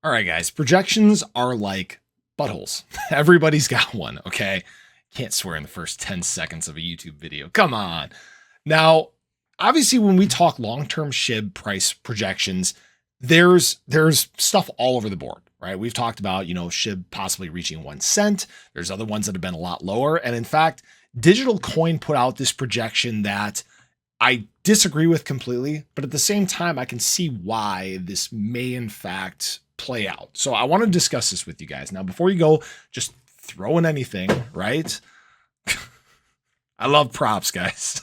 All right, guys, projections are like buttholes. Everybody's got one, okay? Can't swear in the first 10 seconds of a YouTube video. Come on. Now, obviously, when we talk long-term SHIB price projections, there's stuff all over the board, right? We've talked about, SHIB possibly reaching 1 cent. There's other ones that have been a lot lower. And in fact, Digital Coin put out this projection that I disagree with completely, but at the same time, I can see why this may in fact play out. So I want to discuss this with you guys. Now, before you go, just throw in anything, right? I love props, guys.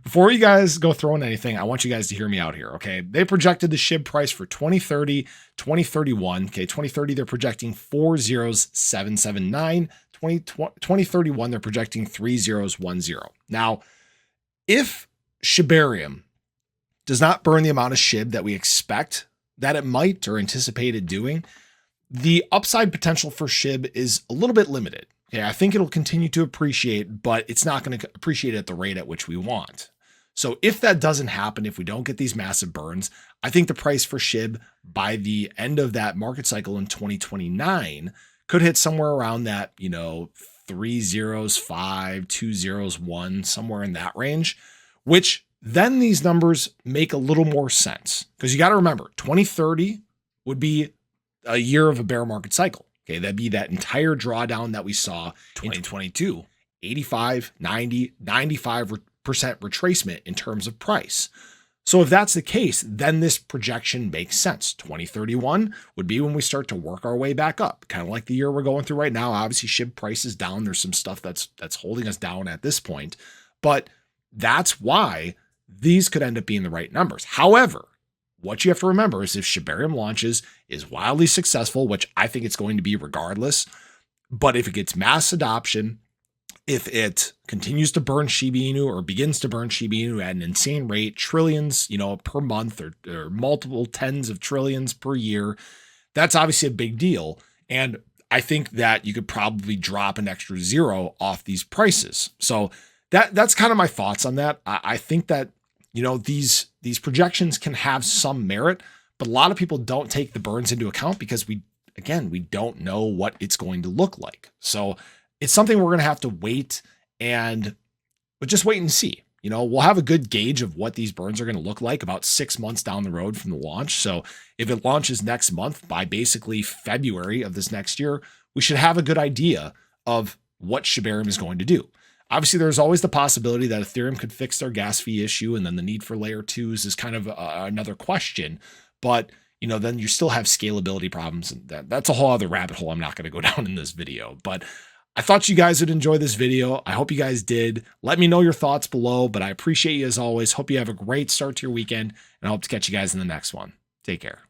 Before you guys go throwing anything, I want you guys to hear me out here, okay? They projected the SHIB price for 2030, 2031. Okay, 2030, they're projecting 40779. 2031, they're projecting 3010. Now, if shibarium does not burn the amount of SHIB that we expect that it might or anticipated doing, the upside potential for SHIB is a little bit limited. Okay, I think it'll continue to appreciate, but it's not going to appreciate at the rate at which we want. So if that doesn't happen, if we don't get these massive burns, I think the price for SHIB by the end of that market cycle in 2029 could hit somewhere around that, 3 zeros, 5, 2 zeros, 1, somewhere in that range, which then these numbers make a little more sense, because you got to remember 2030 would be a year of a bear market cycle. Okay, that'd be that entire drawdown that we saw in 2022, 85, 90, 95% retracement in terms of price. So if that's the case, then this projection makes sense. 2031 would be when we start to work our way back up, kind of like the year we're going through right now. Obviously, SHIB price is down. There's some stuff that's holding us down at this point, but that's why these could end up being the right numbers. However, what you have to remember is if shibarium launches, is wildly successful, which I think it's going to be regardless, but if it gets mass adoption, if it continues to burn Shiba Inu or begins to burn Shiba Inu at an insane rate, trillions, per month or multiple tens of trillions per year, that's obviously a big deal. And I think that you could probably drop an extra zero off these prices. So that's kind of my thoughts on that. I think that, these projections can have some merit, but a lot of people don't take the burns into account because we don't know what it's going to look like. So it's something we're going to have to wait and just wait and see. We'll have a good gauge of what these burns are going to look like about 6 months down the road from the launch. So if it launches next month, by basically February of this next year, we should have a good idea of what shibarium is going to do. Obviously, there's always the possibility that Ethereum could fix their gas fee issue, and then the need for layer 2s is kind of another question. But then you still have scalability problems, and that's a whole other rabbit hole I'm not going to go down in this video. But I thought you guys would enjoy this video. I hope you guys did. Let me know your thoughts below, but I appreciate you as always. Hope you have a great start to your weekend, and I hope to catch you guys in the next one. Take care.